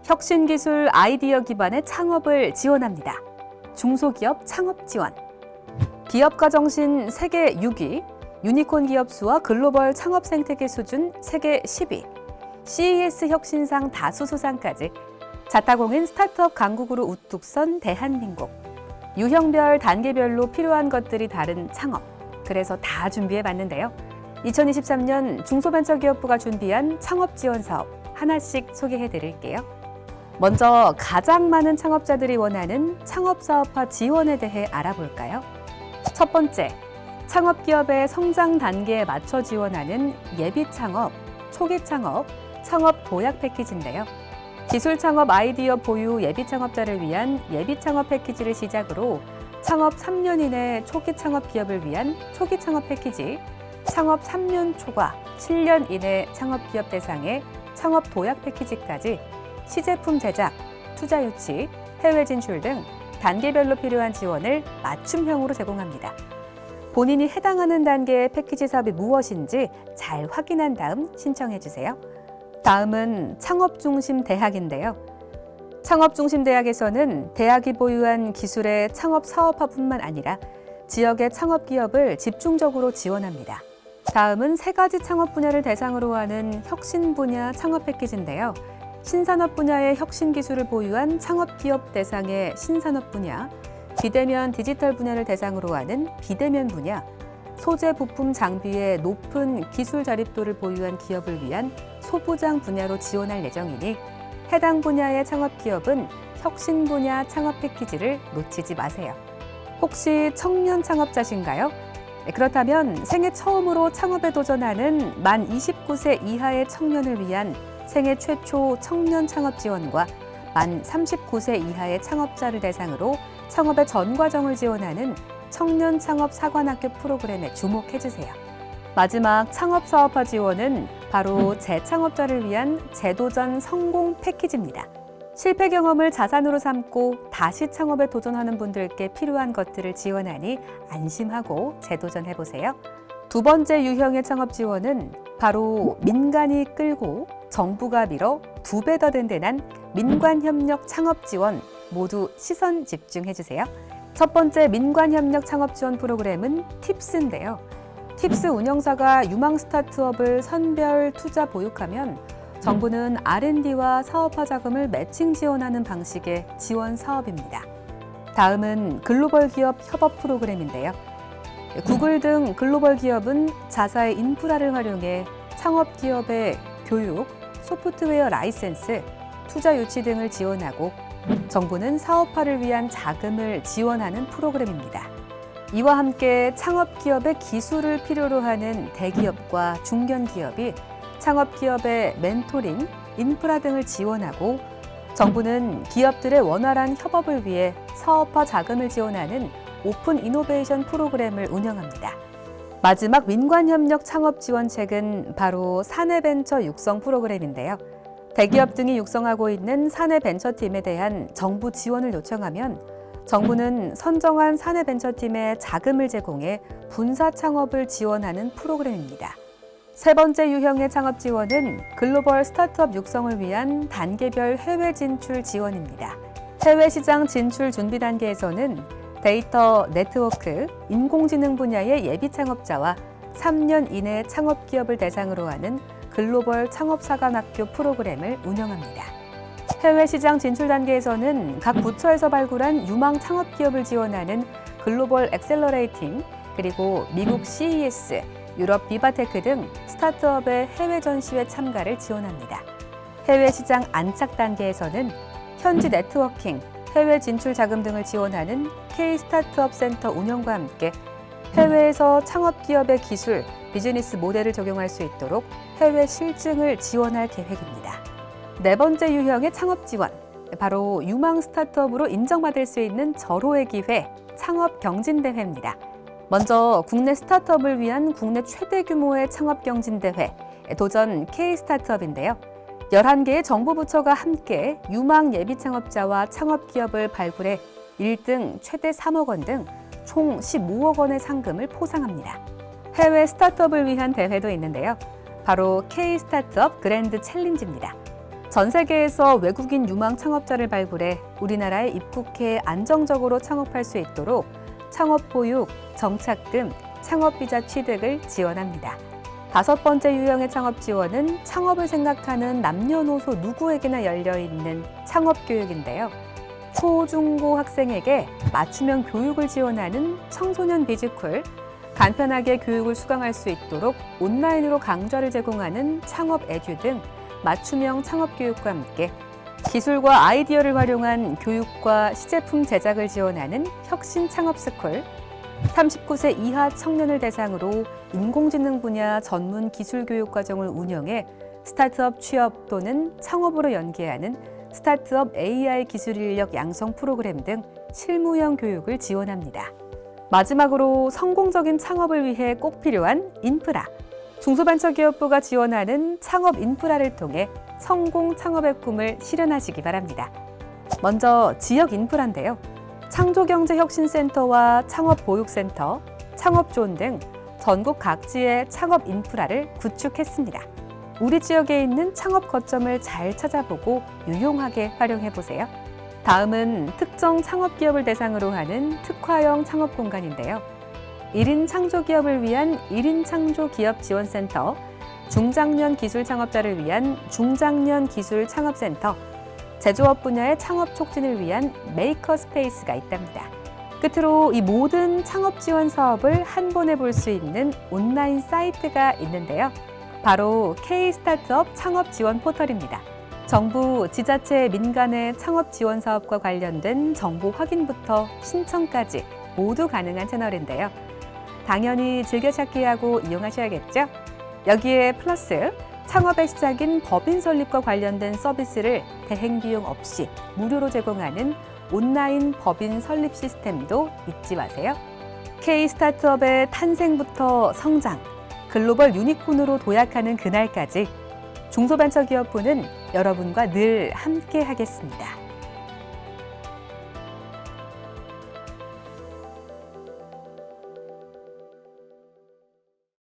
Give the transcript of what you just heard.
혁신기술 아이디어 기반의 창업을 지원합니다. 중소기업 창업 지원. 기업가 정신 세계 6위, 유니콘 기업 수와 글로벌 창업 생태계 수준 세계 10위, CES 혁신상 다수 수상까지 자타공인 스타트업 강국으로 우뚝 선 대한민국. 유형별 단계별로 필요한 것들이 다른 창업. 그래서 다 준비해봤는데요. 2023년 중소벤처기업부가 준비한 창업 지원 사업 하나씩 소개해드릴게요. 먼저 가장 많은 창업자들이 원하는 창업사업화 지원에 대해 알아볼까요? 첫 번째, 창업기업의 성장 단계에 맞춰 지원하는 예비창업, 초기창업, 창업 도약 패키지인데요. 기술창업 아이디어 보유 예비창업자를 위한 예비창업 패키지를 시작으로 창업 3년 이내 초기창업 기업을 위한 초기창업 패키지, 창업 3년 초과 7년 이내 창업기업 대상의 창업 도약 패키지까지 시제품 제작, 투자 유치, 해외 진출 등 단계별로 필요한 지원을 맞춤형으로 제공합니다. 본인이 해당하는 단계의 패키지 사업이 무엇인지 잘 확인한 다음 신청해 주세요. 다음은 창업중심대학인데요. 창업중심대학에서는 대학이 보유한 기술의 창업 사업화뿐만 아니라 지역의 창업기업을 집중적으로 지원합니다. 다음은 3가지 창업 분야를 대상으로 하는 혁신 분야 창업 패키지인데요. 신산업 분야의 혁신 기술을 보유한 창업기업 대상의 신산업 분야, 비대면 디지털 분야를 대상으로 하는 비대면 분야, 소재 부품 장비의 높은 기술 자립도를 보유한 기업을 위한 소부장 분야로 지원할 예정이니 해당 분야의 창업기업은 혁신 분야 창업 패키지를 놓치지 마세요. 혹시 청년 창업자신가요? 그렇다면 생애 처음으로 창업에 도전하는 만 29세 이하의 청년을 위한 생애 최초 청년 창업 지원과 만 39세 이하의 창업자를 대상으로 창업의 전 과정을 지원하는 청년 창업 사관학교 프로그램에 주목해주세요. 마지막 창업 사업화 지원은 바로 재창업자를 위한 재도전 성공 패키지입니다. 실패 경험을 자산으로 삼고 다시 창업에 도전하는 분들께 필요한 것들을 지원하니 안심하고 재도전해보세요. 두 번째 유형의 창업 지원은 바로 민간이 끌고 정부가 밀어 2배 더 든든한 민관협력 창업 지원, 모두 시선 집중해주세요. 첫 번째 민관협력 창업 지원 프로그램은 팁스인데요. 팁스 운영사가 유망 스타트업을 선별 투자 보육하면 정부는 R&D와 사업화 자금을 매칭 지원하는 방식의 지원 사업입니다. 다음은 글로벌 기업 협업 프로그램인데요. 구글 등 글로벌 기업은 자사의 인프라를 활용해 창업 기업의 교육, 소프트웨어 라이센스, 투자 유치 등을 지원하고 정부는 사업화를 위한 자금을 지원하는 프로그램입니다. 이와 함께 창업 기업의 기술을 필요로 하는 대기업과 중견기업이 창업 기업의 멘토링, 인프라 등을 지원하고 정부는 기업들의 원활한 협업을 위해 사업화 자금을 지원하는 오픈 이노베이션 프로그램을 운영합니다. 마지막 민관협력 창업 지원책은 바로 사내벤처 육성 프로그램인데요. 대기업 등이 육성하고 있는 사내벤처팀에 대한 정부 지원을 요청하면 정부는 선정한 사내벤처팀에 자금을 제공해 분사 창업을 지원하는 프로그램입니다. 세 번째 유형의 창업 지원은 글로벌 스타트업 육성을 위한 단계별 해외 진출 지원입니다. 해외 시장 진출 준비 단계에서는 데이터, 네트워크, 인공지능 분야의 예비 창업자와 3년 이내 창업 기업을 대상으로 하는 글로벌 창업사관학교 프로그램을 운영합니다. 해외 시장 진출 단계에서는 각 부처에서 발굴한 유망 창업 기업을 지원하는 글로벌 엑셀러레이팅, 그리고 미국 CES, 유럽 비바테크 등 스타트업의 해외 전시회 참가를 지원합니다. 해외 시장 안착 단계에서는 현지 네트워킹, 해외 진출 자금 등을 지원하는 K-스타트업 센터 운영과 함께 해외에서 창업 기업의 기술, 비즈니스 모델을 적용할 수 있도록 해외 실증을 지원할 계획입니다. 네 번째 유형의 창업 지원, 바로 유망 스타트업으로 인정받을 수 있는 절호의 기회, 창업 경진대회입니다. 먼저 국내 스타트업을 위한 국내 최대 규모의 창업 경진대회, 도전 K-스타트업인데요. 11개의 정부 부처가 함께 유망 예비 창업자와 창업 기업을 발굴해 1등 최대 3억 원 등 총 15억 원의 상금을 포상합니다. 해외 스타트업을 위한 대회도 있는데요. 바로 K-스타트업 그랜드 챌린지입니다. 전 세계에서 외국인 유망 창업자를 발굴해 우리나라에 입국해 안정적으로 창업할 수 있도록 창업 보육, 정착금, 창업비자 취득을 지원합니다. 5번째 유형의 창업 지원은 창업을 생각하는 남녀노소 누구에게나 열려있는 창업교육인데요. 초, 중, 고 학생에게 맞춤형 교육을 지원하는 청소년 비즈쿨, 간편하게 교육을 수강할 수 있도록 온라인으로 강좌를 제공하는 창업 에듀 등 맞춤형 창업교육과 함께 기술과 아이디어를 활용한 교육과 시제품 제작을 지원하는 혁신 창업스쿨, 39세 이하 청년을 대상으로 인공지능 분야 전문 기술 교육 과정을 운영해 스타트업 취업 또는 창업으로 연계하는 스타트업 AI 기술 인력 양성 프로그램 등 실무형 교육을 지원합니다. 마지막으로 성공적인 창업을 위해 꼭 필요한 인프라. 중소벤처기업부가 지원하는 창업 인프라를 통해 성공 창업의 꿈을 실현하시기 바랍니다. 먼저 지역 인프라인데요. 창조경제혁신센터와 창업보육센터, 창업존 등 전국 각지의 창업 인프라를 구축했습니다. 우리 지역에 있는 창업 거점을 잘 찾아보고 유용하게 활용해 보세요. 다음은 특정 창업기업을 대상으로 하는 특화형 창업 공간인데요. 1인 창조기업을 위한 1인 창조기업지원센터, 중장년 기술 창업자를 위한 중장년 기술 창업센터, 제조업 분야의 창업 촉진을 위한 메이커 스페이스가 있답니다. 끝으로 이 모든 창업 지원 사업을 한 번에 볼 수 있는 온라인 사이트가 있는데요. 바로 K-스타트업 창업 지원 포털입니다. 정부, 지자체, 민간의 창업 지원 사업과 관련된 정보 확인부터 신청까지 모두 가능한 채널인데요. 당연히 즐겨찾기하고 이용하셔야겠죠? 여기에 플러스 창업의 시작인 법인 설립과 관련된 서비스를 대행 비용 없이 무료로 제공하는 온라인 법인 설립 시스템도 잊지 마세요. K-스타트업의 탄생부터 성장, 글로벌 유니콘으로 도약하는 그날까지 중소벤처기업부는 여러분과 늘 함께 하겠습니다.